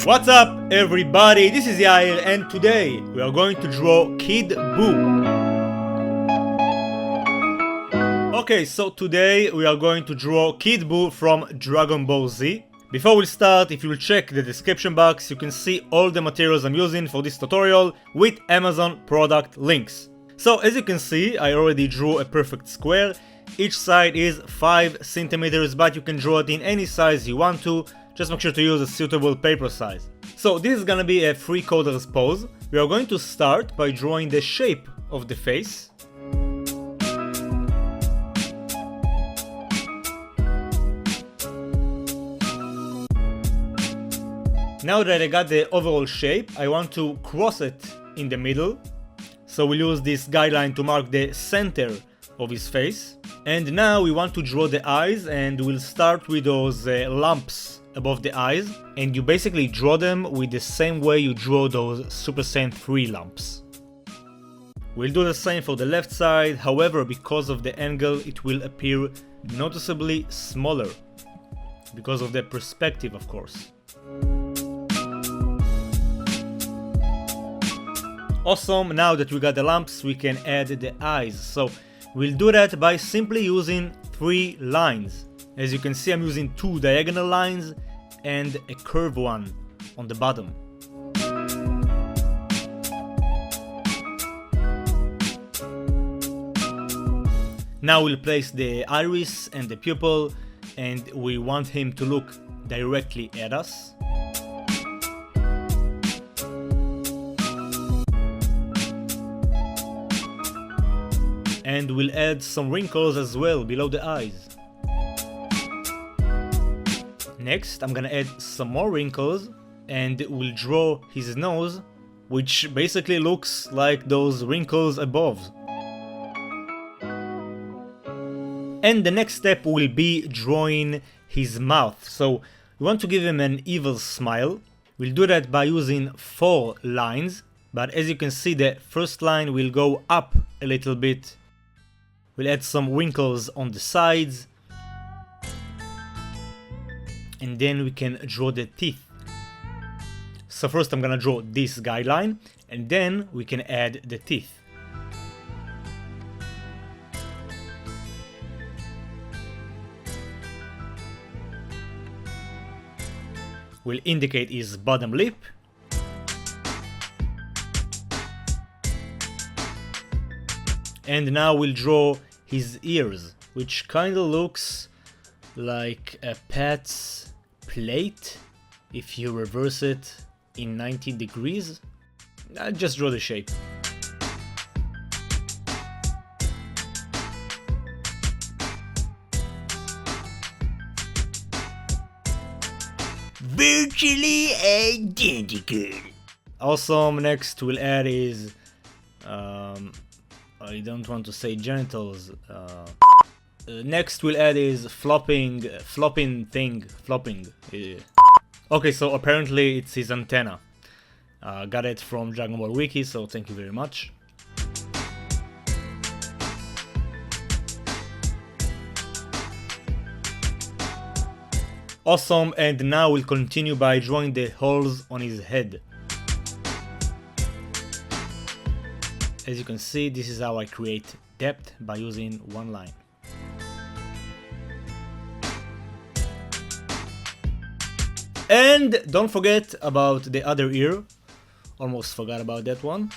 What's up everybody, this is Yair and today we are going to draw Kid Buu. Okay, so today we are going to draw Kid Buu from Dragon Ball Z. Before we start, if you will check the description box, you can see all the materials I'm using for this tutorial with Amazon product links. So as you can see, I already drew a perfect square. Each side is 5 centimeters, but you can draw it in any size you want to. Just make sure to use a suitable paper size. So this is gonna be a 3/4 pose. We are going to start by drawing the shape of the face. Now that I got the overall shape, I want to cross it in the middle. So we'll use this guideline to mark the center of his face. And now we want to draw the eyes, and we'll start with those lumps above the eyes, and you basically draw them with the same way you draw those Super Saiyan 3 lumps. We'll do the same for the left side, however because of the angle it will appear noticeably smaller, because of the perspective of course. Awesome, now that we got the lumps we can add the eyes, so we'll do that by simply using 3 lines. As you can see, I'm using 2 diagonal lines and a curved one on the bottom. Now we'll place the iris and the pupil, and we want him to look directly at us. And we'll add some wrinkles as well below the eyes. Next, I'm gonna add some more wrinkles and we'll draw his nose, which basically looks like those wrinkles above. And the next step will be drawing his mouth. So we want to give him an evil smile. We'll do that by using 4 lines, but as you can see, the first line will go up a little bit. We'll add some wrinkles on the sides. And then we can draw the teeth. So first I'm gonna draw this guideline, and then we can add the teeth. We'll indicate his bottom lip. And now we'll draw his ears, which kinda looks like a pet's plate if you reverse it in 90 degrees. I'll just draw the shape. Virtually identical. Awesome, next we'll add his I don't want to say genitals. Next we'll add his flopping thing. Okay, so apparently it's his antenna. Got it from Dragon Ball Wiki, so thank you very much. Awesome, and now we'll continue by drawing the holes on his head. As you can see, this is how I create depth by using 1 line. And don't forget about the other ear. Almost forgot about that one.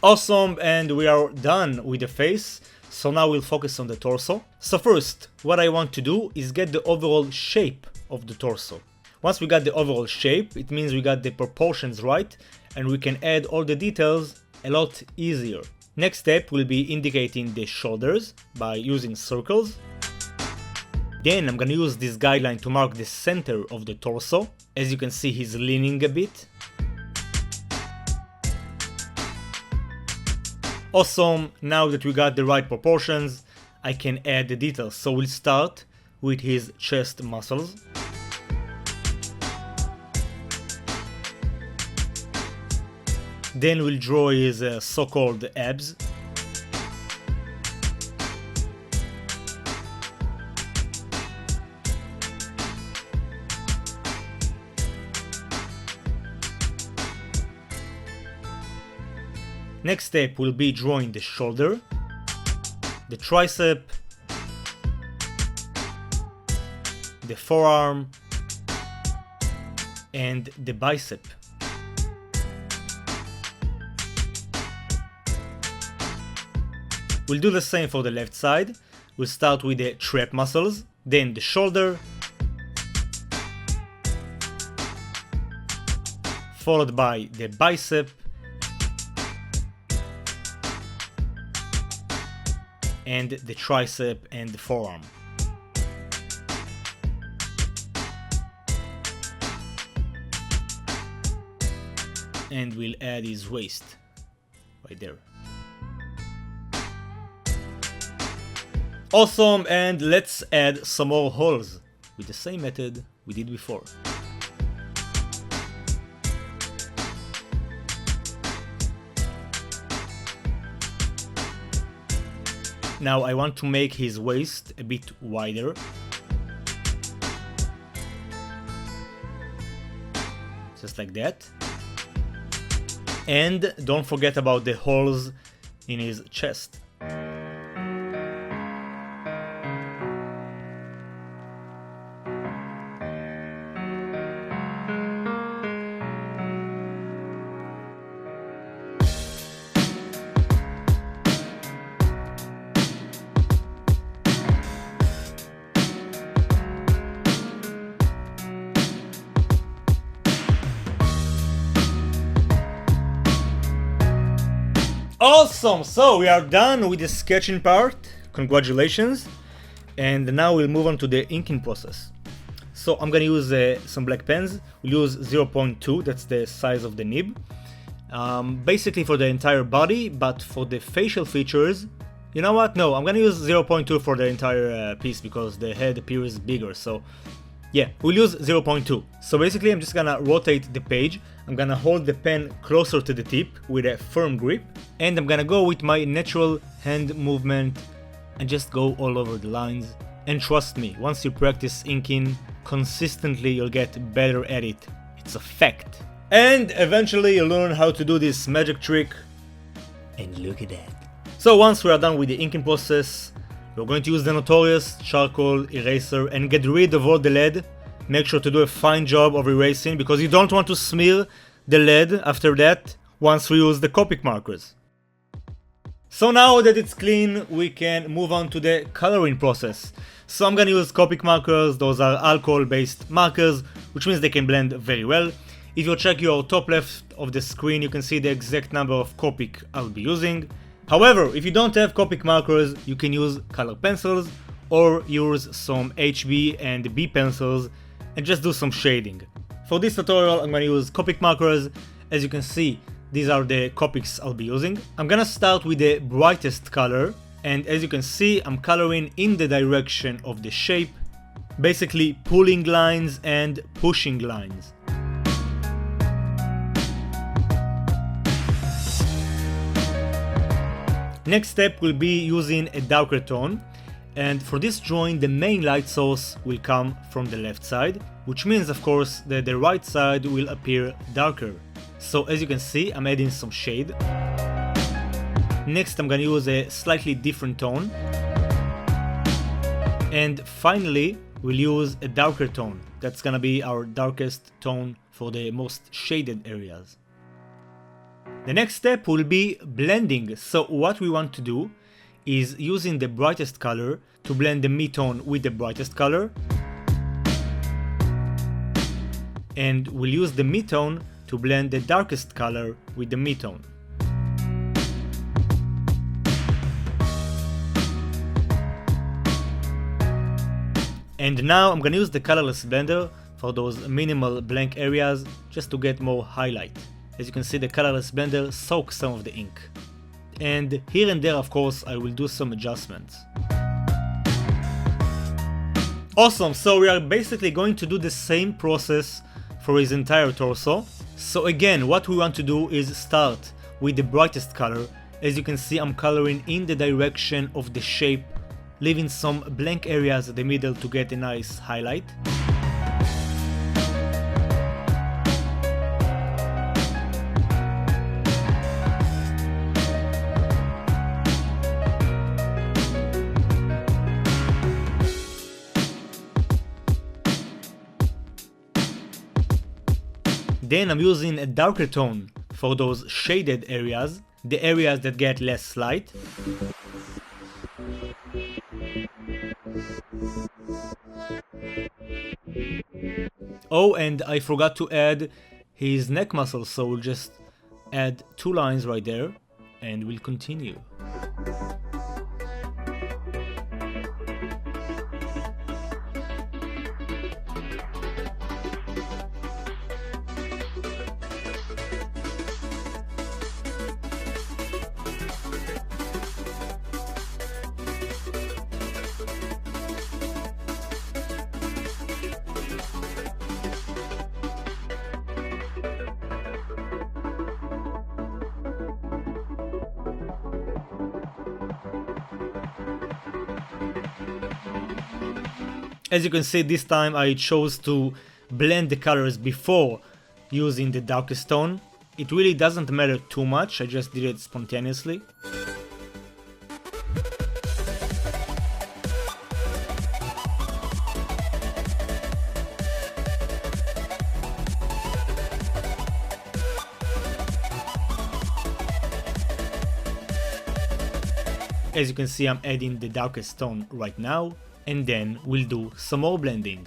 Awesome, and we are done with the face. So now we'll focus on the torso. So first, what I want to do is get the overall shape of the torso. Once we got the overall shape, it means we got the proportions right, and we can add all the details a lot easier. Next step will be indicating the shoulders by using circles. Then I'm gonna use this guideline to mark the center of the torso. As you can see, he's leaning a bit. Awesome, now that we got the right proportions, I can add the details. So we'll start with his chest muscles. Then we'll draw his so-called abs. Next step will be drawing the shoulder, the tricep, the forearm, and the bicep. We'll do the same for the left side. We'll start with the trap muscles, then the shoulder, followed by the bicep, and the tricep and the forearm. And we'll add his waist right there. Awesome, and let's add some more holes with the same method we did before. Now I want to make his waist a bit wider. Just like that. And don't forget about the holes in his chest. Awesome! So we are done with the sketching part. Congratulations! And now we'll move on to the inking process. So I'm gonna use some black pens. We'll use 0.2, that's the size of the nib. Basically for the entire body, but for the facial features, you know what? No, I'm gonna use 0.2 for the entire piece because the head appears bigger. So yeah, we'll use 0.2. So basically I'm just gonna rotate the page. I'm gonna hold the pen closer to the tip with a firm grip, and I'm gonna go with my natural hand movement and just go all over the lines. And trust me, once you practice inking consistently, you'll get better at it. It's a fact. And eventually you'll learn how to do this magic trick. And look at that. So once we are done with the inking process, we're going to use the notorious charcoal eraser and get rid of all the lead. Make sure to do a fine job of erasing because you don't want to smear the lead after that once we use the Copic markers. So now that it's clean, we can move on to the coloring process. So I'm gonna use Copic markers. Those are alcohol-based markers, which means they can blend very well. If you check your top left of the screen, you can see the exact number of Copic I'll be using. However, if you don't have Copic markers, you can use color pencils or use some HB and B pencils and just do some shading. For this tutorial, I'm gonna use Copic markers. As you can see, these are the Copics I'll be using. I'm gonna start with the brightest color, and as you can see, I'm coloring in the direction of the shape, basically pulling lines and pushing lines. Next step will be using a darker tone, and for this drawing the main light source will come from the left side, which means of course that the right side will appear darker. So as you can see, I'm adding some shade. Next I'm gonna use a slightly different tone, and finally we'll use a darker tone. That's gonna be our darkest tone for the most shaded areas. The next step will be blending. So what we want to do is using the brightest color to blend the mid-tone with the brightest color, and we'll use the mid-tone to blend the darkest color with the mid-tone. And now I'm gonna use the colorless blender for those minimal blank areas just to get more highlight. As you can see, the colorless blender soaks some of the ink. And here and there, of course, I will do some adjustments. Awesome, so we are basically going to do the same process for his entire torso. So again, what we want to do is start with the brightest color. As you can see, I'm coloring in the direction of the shape, leaving some blank areas at the middle to get a nice highlight. Then I'm using a darker tone for those shaded areas, the areas that get less light. Oh, and I forgot to add his neck muscle, so we'll just add 2 lines right there and we'll continue. As you can see, this time I chose to blend the colors before using the darkest tone. It really doesn't matter too much, I just did it spontaneously. As you can see, I'm adding the darkest tone right now, and then we'll do some more blending.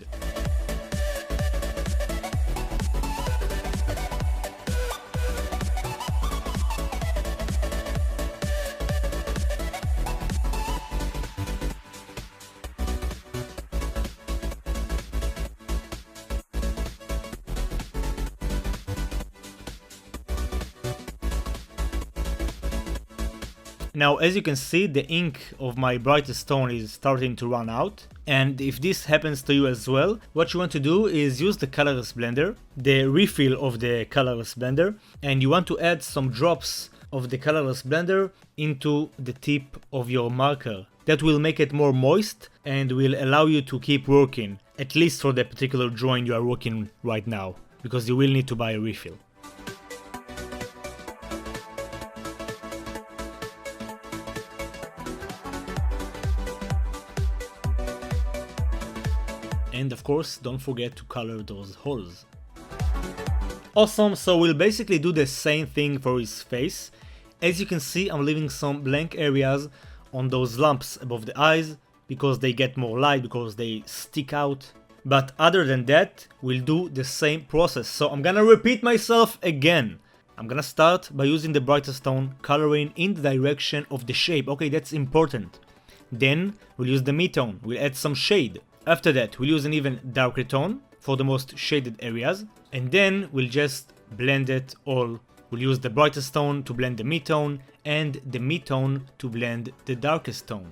Now, as you can see, the ink of my brightest tone is starting to run out. And if this happens to you as well, what you want to do is use the colorless blender, the refill of the colorless blender, and you want to add some drops of the colorless blender into the tip of your marker. That will make it more moist and will allow you to keep working, at least for the particular drawing you are working right now, because you will need to buy a refill. And of course, don't forget to color those holes. Awesome, so we'll basically do the same thing for his face. As you can see, I'm leaving some blank areas on those lumps above the eyes, because they get more light, because they stick out. But other than that, we'll do the same process. So I'm gonna repeat myself again. I'm gonna start by using the brightest tone, coloring in the direction of the shape. Okay, that's important. Then we'll use the mid-tone, we'll add some shade. After that, we'll use an even darker tone for the most shaded areas, and then we'll just blend it all. We'll use the brightest tone to blend the mid-tone, and the mid-tone to blend the darkest tone.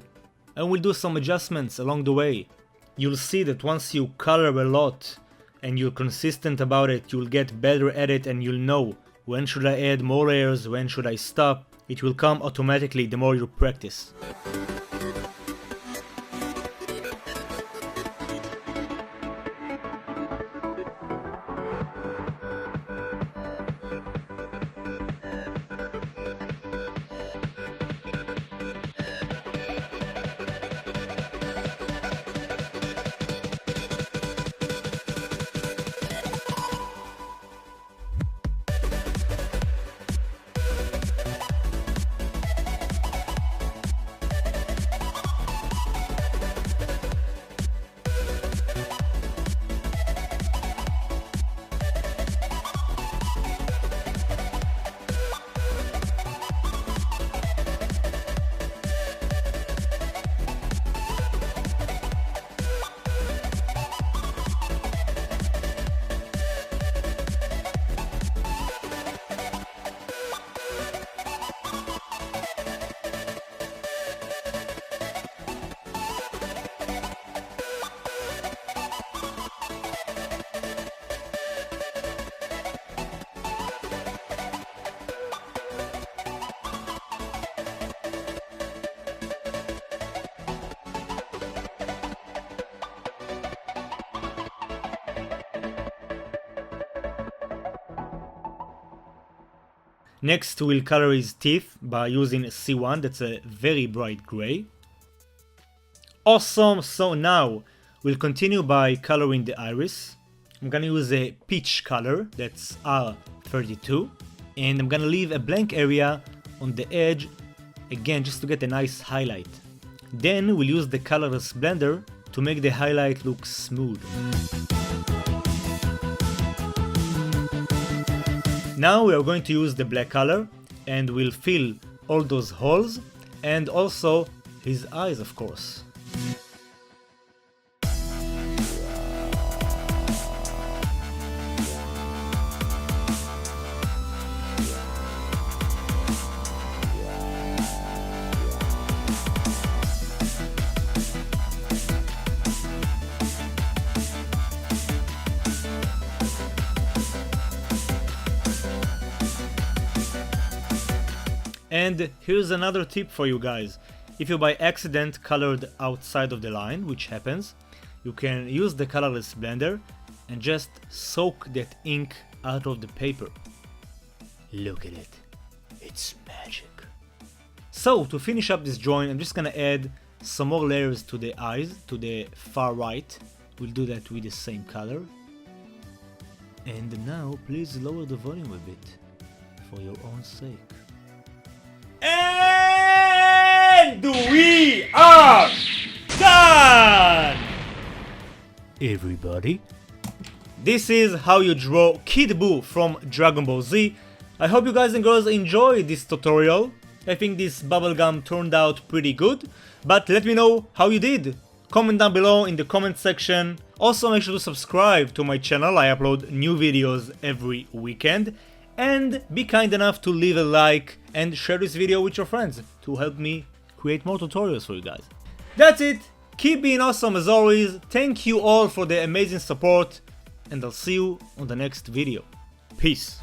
And we'll do some adjustments along the way. You'll see that once you color a lot, and you're consistent about it, you'll get better at it, and you'll know when should I add more layers, when should I stop. It will come automatically the more you practice. Next, we'll color his teeth by using C1, that's a very bright gray. Awesome, so now we'll continue by coloring the iris. I'm gonna use a peach color, that's R32, and I'm gonna leave a blank area on the edge, again just to get a nice highlight. Then we'll use the colorless blender to make the highlight look smooth. Now we are going to use the black color and we'll fill all those holes and also his eyes, of course. And here's another tip for you guys. If you by accident colored outside of the line, which happens, you can use the colorless blender and just soak that ink out of the paper. Look at it. It's magic. So to finish up this drawing, I'm just gonna add some more layers to the eyes, to the far right. We'll do that with the same color. And now please lower the volume a bit, for your own sake. And we are done! Everybody, this is how you draw Kid Buu from Dragon Ball Z. I hope you guys and girls enjoyed this tutorial. I think this bubblegum turned out pretty good, but let me know how you did. Comment down below in the comment section. Also make sure to subscribe to my channel, I upload new videos every weekend. And be kind enough to leave a like and share this video with your friends to help me create more tutorials for you guys. That's it, keep being awesome as always, thank you all for the amazing support, and I'll see you on the next video. Peace.